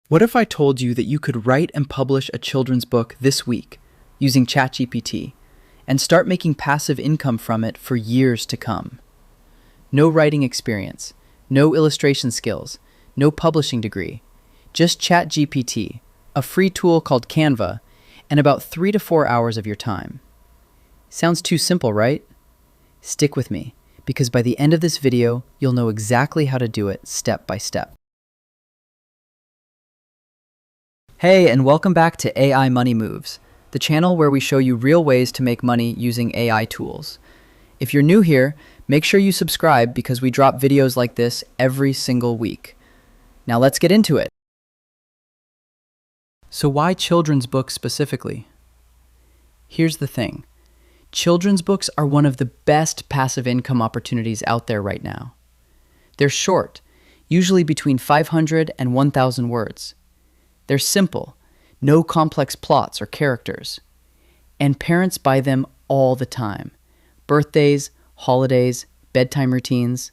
What if I told you that you could write and publish a children's book this week using ChatGPT and start making passive income from it for years to come? No writing experience, no illustration skills, no publishing degree, just ChatGPT, a free tool called Canva, and about 3 to 4 hours of your time. Sounds too simple, right? Stick with me, because by the end of this video, you'll know exactly how to do it step by step. Hey, and welcome back to AI Money Moves, the channel where we show you real ways to make money using AI tools. If you're new here, make sure you subscribe because we drop videos like this every single week. Now let's get into it. So why children's books specifically? Here's the thing. Children's books are one of the best passive income opportunities out there right now. They're short, usually between 500 and 1,000 words. They're simple, no complex plots or characters. And parents buy them all the time. Birthdays, holidays, bedtime routines.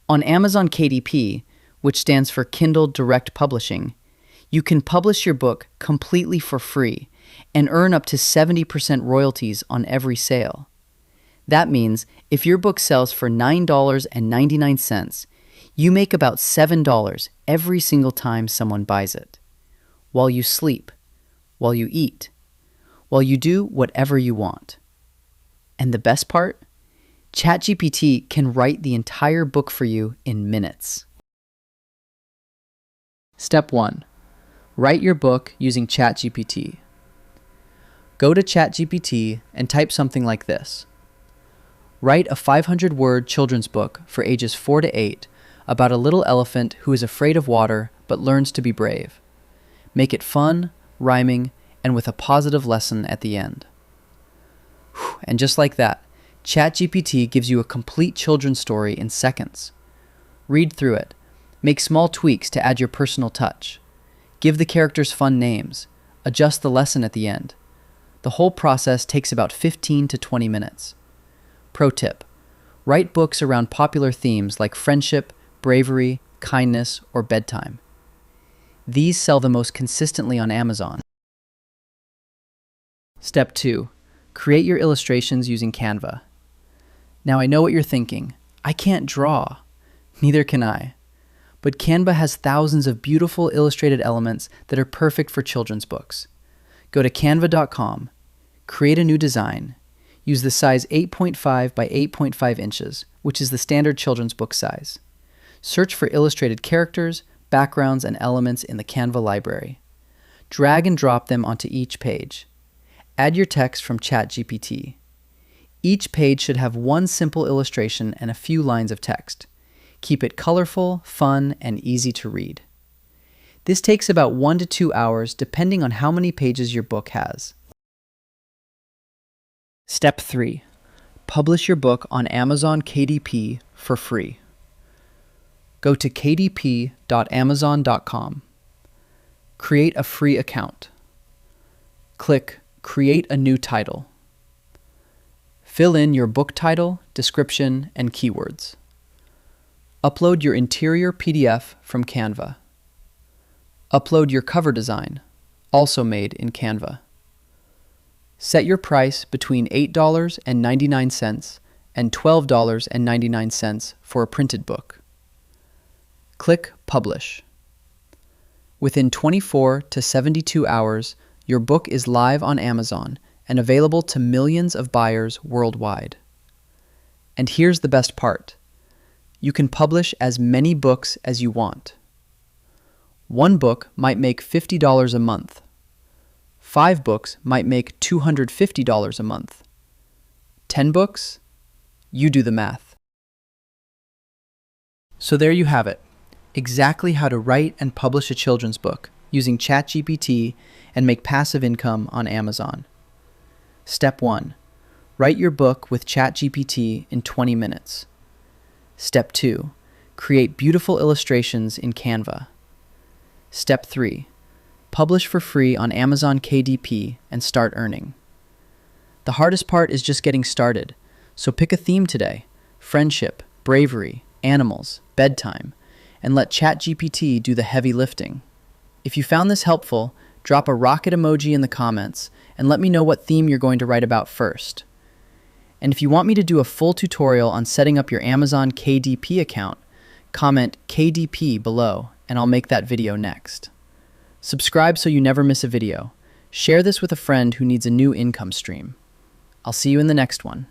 On Amazon KDP, which stands for Kindle Direct Publishing, you can publish your book completely for free and earn up to 70% royalties on every sale. That means if your book sells for $9.99, you make about $7 every single time someone buys it. While you sleep, while you eat, while you do whatever you want. And the best part? ChatGPT can write the entire book for you in minutes. Step 1. Write your book using ChatGPT. Go to ChatGPT and type something like this. Write a 500-word children's book for ages 4 to 8 about a little elephant who is afraid of water but learns to be brave. Make it fun, rhyming, and with a positive lesson at the end. And just like that, ChatGPT gives you a complete children's story in seconds. Read through it. Make small tweaks to add your personal touch. Give the characters fun names. Adjust the lesson at the end. The whole process takes about 15 to 20 minutes. Pro tip: write books around popular themes like friendship, bravery, kindness, or bedtime. These sell the most consistently on Amazon. Step 2. Create your illustrations using Canva. Now I know what you're thinking. I can't draw. Neither can I. But Canva has thousands of beautiful illustrated elements that are perfect for children's books. Go to canva.com, create a new design, use the size 8.5 by 8.5 inches, which is the standard children's book size. Search for illustrated characters, backgrounds, and elements in the Canva library. Drag and drop them onto each page. Add your text from ChatGPT. Each page should have one simple illustration and a few lines of text. Keep it colorful, fun, and easy to read. This takes about 1 to 2 hours depending on how many pages your book has. Step 3. Publish your book on Amazon KDP for free. Go to kdp.amazon.com. Create a free account. Click Create a new title. Fill in your book title, description, and keywords. Upload your interior PDF from Canva. Upload your cover design, also made in Canva. Set your price between $8.99 and $12.99 for a printed book. Click Publish. Within 24 to 72 hours, your book is live on Amazon and available to millions of buyers worldwide. And here's the best part. You can publish as many books as you want. One book might make $50 a month. 5 books might make $250 a month. 10 books? You do the math. So there you have it. Exactly how to write and publish a children's book using ChatGPT and make passive income on Amazon. Step 1. Write your book with ChatGPT in 20 minutes. Step 2. Create beautiful illustrations in Canva. Step 3. Publish for free on Amazon KDP and start earning. The hardest part is just getting started, so pick a theme today: friendship, bravery, animals, bedtime, and let ChatGPT do the heavy lifting. If you found this helpful, drop a rocket emoji in the comments and let me know what theme you're going to write about first. And if you want me to do a full tutorial on setting up your Amazon KDP account, comment KDP below and I'll make that video next. Subscribe so you never miss a video. Share this with a friend who needs a new income stream. I'll see you in the next one.